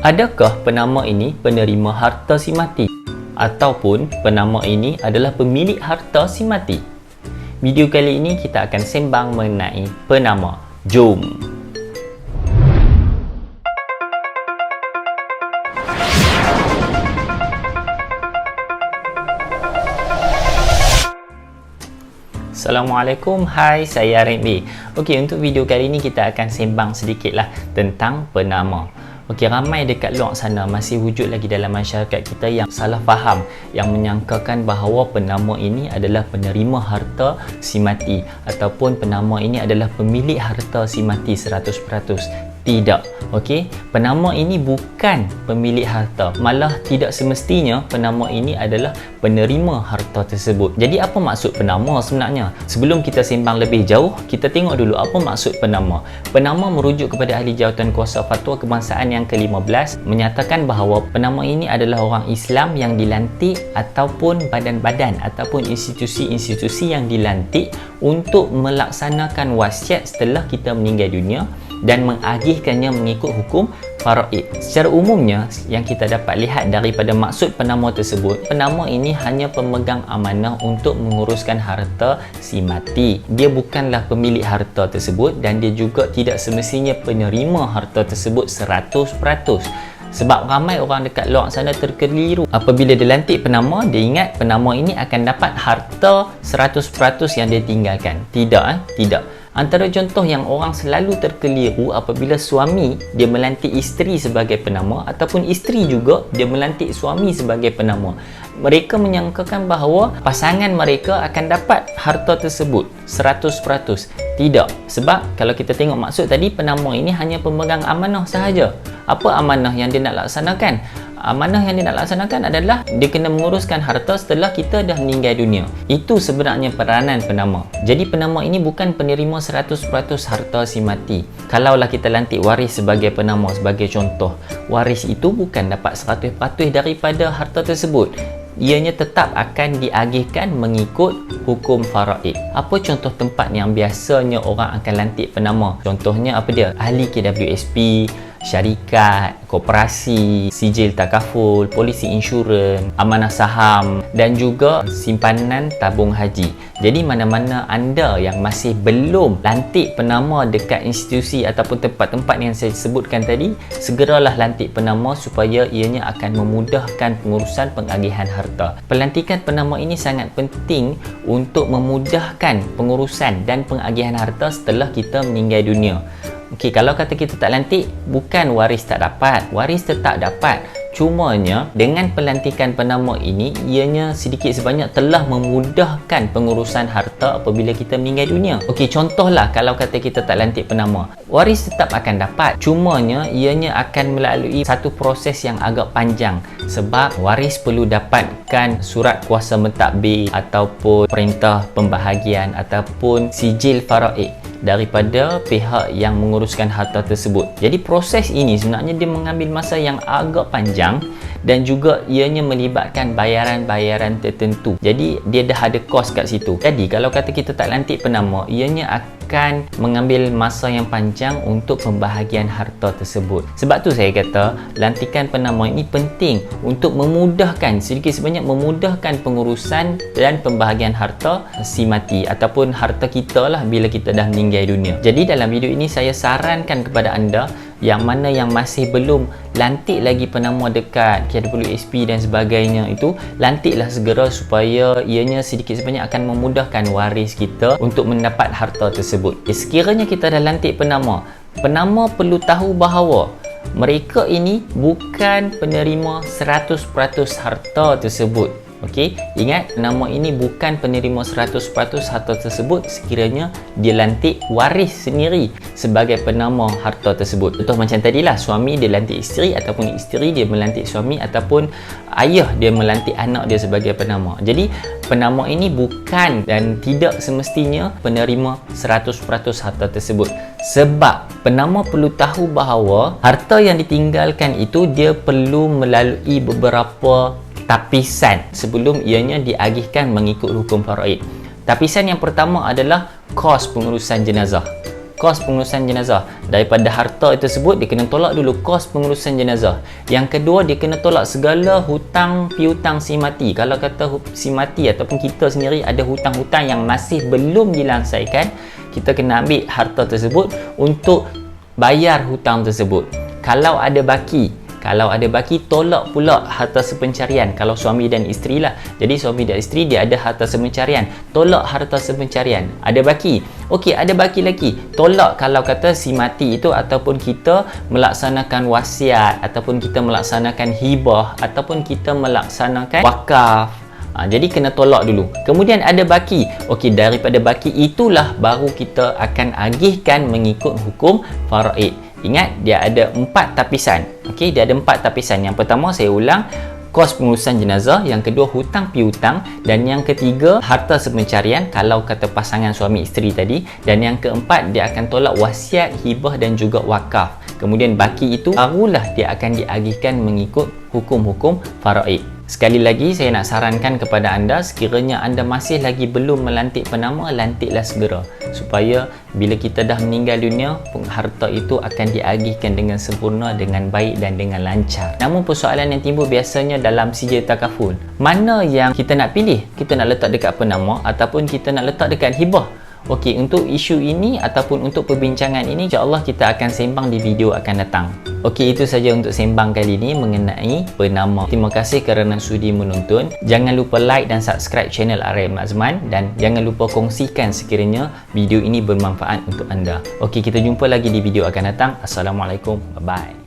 Adakah penama ini penerima harta si mati? Ataupun penama ini adalah pemilik harta si mati? Video kali ini kita akan sembang mengenai penama. Jom! Assalamualaikum, hai, saya Rendy. Okey, untuk video kali ini kita akan sembang sedikitlah tentang penama. Okey, ramai dekat luar sana masih wujud lagi dalam masyarakat kita yang salah faham, yang menyangkakan bahawa penama ini adalah penerima harta si mati ataupun penama ini adalah pemilik harta si mati 100%. Tidak. Okey, penama ini bukan pemilik harta. Malah tidak semestinya penama ini adalah penerima harta tersebut. Jadi apa maksud penama sebenarnya? Sebelum kita sembang lebih jauh, kita tengok dulu apa maksud penama. Penama merujuk kepada ahli jawatan kuasa fatwa kebangsaan yang ke-15 menyatakan bahawa penama ini adalah orang Islam yang dilantik ataupun badan-badan ataupun institusi-institusi yang dilantik untuk melaksanakan wasiat setelah kita meninggal dunia dan mengagihkannya mengikut hukum faraid. Secara umumnya, yang kita dapat lihat daripada maksud penama tersebut, penama ini hanya pemegang amanah untuk menguruskan harta si mati. Dia bukanlah pemilik harta tersebut dan dia juga tidak semestinya penerima harta tersebut 100%. Sebab ramai orang dekat luar sana terkeliru. Apabila dilantik penama, dia ingat penama ini akan dapat harta 100% yang dia tinggalkan. Tidak, tidak. Antara contoh yang orang selalu terkeliru apabila suami dia melantik isteri sebagai penama ataupun isteri juga dia melantik suami sebagai penama. Mereka menyangkakan bahawa pasangan mereka akan dapat harta tersebut 100%. Tidak. Sebab kalau kita tengok maksud tadi, penama ini hanya pemegang amanah sahaja. Apa amanah yang dia nak laksanakan? Amanah yang dia nak laksanakan adalah dia kena menguruskan harta setelah kita dah meninggal dunia. Itu sebenarnya peranan penama. Jadi penama ini bukan penerima 100% harta si mati. Kalaulah kita lantik waris sebagai penama sebagai contoh, waris itu bukan dapat 100% daripada harta tersebut. Ianya tetap akan diagihkan mengikut hukum faraid. Apa contoh tempat yang biasanya orang akan lantik penama? Contohnya apa dia? Ahli KWSP, syarikat, koperasi, sijil takaful, polisi insurans, amanah saham dan juga simpanan tabung haji. Jadi mana-mana anda yang masih belum lantik penama dekat institusi ataupun tempat-tempat yang saya sebutkan tadi, segeralah lantik penama supaya ianya akan memudahkan pengurusan pengagihan harta. Pelantikan penama ini sangat penting untuk memudahkan pengurusan dan pengagihan harta setelah kita meninggal dunia. Okey, kalau kata kita tak lantik, bukan waris tak dapat, waris tetap dapat. Cumanya dengan pelantikan penama ini, ianya sedikit sebanyak telah memudahkan pengurusan harta apabila kita meninggal dunia. Okey, contohlah kalau kata kita tak lantik penama, waris tetap akan dapat. Cumanya ianya akan melalui satu proses yang agak panjang sebab waris perlu dapatkan surat kuasa mentadbir ataupun perintah pembahagian ataupun sijil faraid daripada pihak yang menguruskan harta tersebut. Jadi proses ini sebenarnya dia mengambil masa yang agak panjang dan juga ianya melibatkan bayaran-bayaran tertentu. Jadi dia dah ada kos kat situ. Jadi kalau kata kita tak lantik penama, ianya akan mengambil masa yang panjang untuk pembahagian harta tersebut. Sebab tu saya kata lantikan penama ini penting untuk memudahkan, sedikit sebanyak memudahkan pengurusan dan pembahagian harta si mati ataupun harta kita lah bila kita dah meninggal dunia. Jadi dalam video ini saya sarankan kepada anda yang mana yang masih belum lantik lagi penama dekat KWSP dan sebagainya, itu lantiklah segera supaya ianya sedikit sebanyak akan memudahkan waris kita untuk mendapat harta tersebut. Sekiranya kita dah lantik penama, penama perlu tahu bahawa mereka ini bukan penerima 100% harta tersebut. Okey, ingat nama ini bukan penerima 100% harta tersebut sekiranya dia lantik waris sendiri sebagai penama harta tersebut. Contoh macam tadilah, suami dia lantik isteri ataupun isteri dia melantik suami ataupun ayah dia melantik anak dia sebagai penama. Jadi penama ini bukan dan tidak semestinya penerima 100% harta tersebut. Sebab penama perlu tahu bahawa harta yang ditinggalkan itu dia perlu melalui beberapa tapisan sebelum ianya diagihkan mengikut hukum faraid. Tapisan yang pertama adalah kos pengurusan jenazah. kos pengurusan jenazah. Daripada harta tersebut dia kena tolak dulu kos pengurusan jenazah. Yang kedua, dia kena tolak segala hutang piutang si mati. Kalau kata si mati ataupun kita sendiri ada hutang-hutang yang masih belum dilansaikan, kita kena ambil harta tersebut untuk bayar hutang tersebut. Kalau ada baki, tolak pula harta sepencarian. Kalau suami dan isteri lah, jadi suami dan isteri dia ada harta sepencarian, tolak harta sepencarian. Ada baki, okey, ada baki lagi, tolak kalau kata si mati itu ataupun kita melaksanakan wasiat ataupun kita melaksanakan hibah ataupun kita melaksanakan wakaf. Jadi kena tolak dulu. Kemudian ada baki. Okey, daripada baki itulah baru kita akan agihkan mengikut hukum faraid. Ingat, dia ada 4 tapisan. Okey, dia ada 4 tapisan. Yang pertama, saya ulang, kos pengurusan jenazah. Yang kedua, hutang piutang. Dan yang ketiga, harta sepencarian kalau kata pasangan suami isteri tadi. Dan yang keempat, dia akan tolak wasiat, hibah dan juga wakaf. Kemudian baki itu barulah dia akan diagihkan mengikut hukum-hukum faraid. Sekali lagi, saya nak sarankan kepada anda, sekiranya anda masih lagi belum melantik penama, lantiklah segera. Supaya bila kita dah meninggal dunia, harta itu akan diagihkan dengan sempurna, dengan baik dan dengan lancar. Namun persoalan yang timbul biasanya dalam sijil takaful. Mana yang kita nak pilih? Kita nak letak dekat penama ataupun kita nak letak dekat hibah? Okey, untuk isu ini ataupun untuk perbincangan ini, insya-Allah kita akan sembang di video akan datang. Okey, itu saja untuk sembang kali ini mengenai penama. Terima kasih kerana sudi menonton. Jangan lupa like dan subscribe channel RM Azman dan jangan lupa kongsikan sekiranya video ini bermanfaat untuk anda. Okey, kita jumpa lagi di video akan datang. Assalamualaikum. Bye bye.